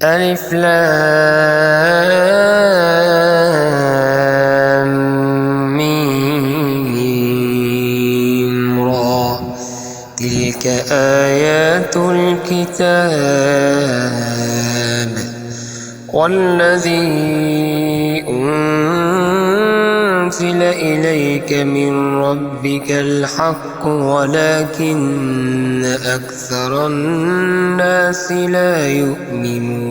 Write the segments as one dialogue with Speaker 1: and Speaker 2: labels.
Speaker 1: ألف لام ميم را. تلك آيات الكتاب والذي أنزل إليك من ربك الحق ولكن أكثر الناس لا يؤمنون.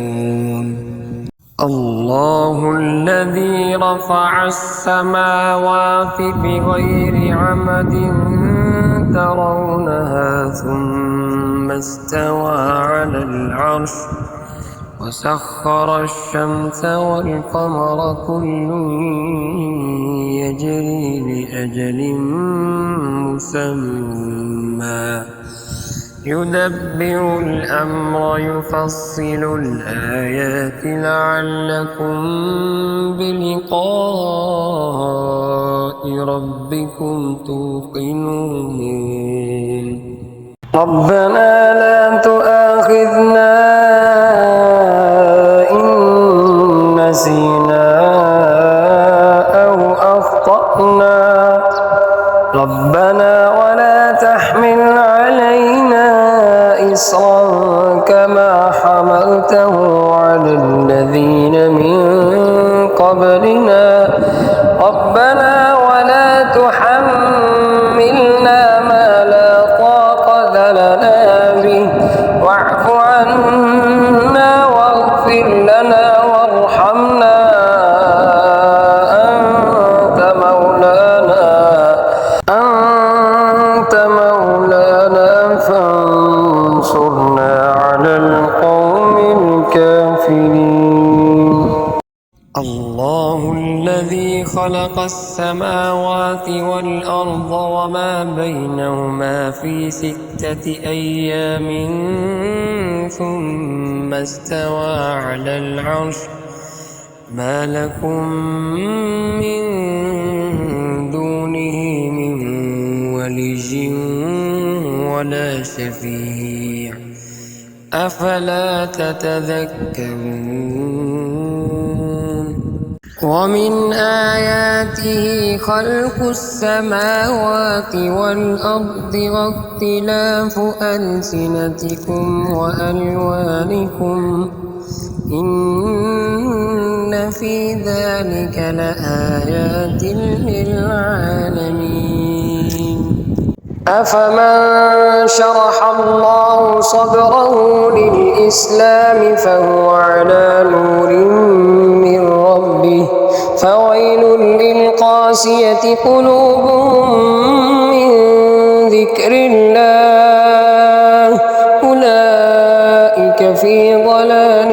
Speaker 1: الله الذي رفع السماوات بغير عمد ترونها ثم استوى على العرش وسخر الشمس والقمر كل يجري لأجل مسمى يدبر الأمر يفصل الآيات لعلكم بلقاء ربكم توقنون. ربنا لا تؤاخذنا إن نسينا أو أخطأنا ربنا ولا تحمل علينا إصرا كما حملته على الذين من قبلنا ربنا ولا تحملنا ما لا طاقة لنا به واعف عنا واغفر لنا وارحمنا أنت مولانا فانصرنا على القوم الكافرين. الله الذي خلق السماوات والأرض وما بينهما في 6 أيام ثم استوى على العرش ما لكم من دونه من ولي ولا شفيع أفلا تتذكرون. ومن آياته خلق السماوات والأرض واختلاف ألسنتكم وألوانكم إن في ذلك لآيات للعالمين. أفمن شرح الله صدره للإسلام فهو على نور من ربه فويل للقاسية قلوبهم من ذكر الله أولئك في ضلال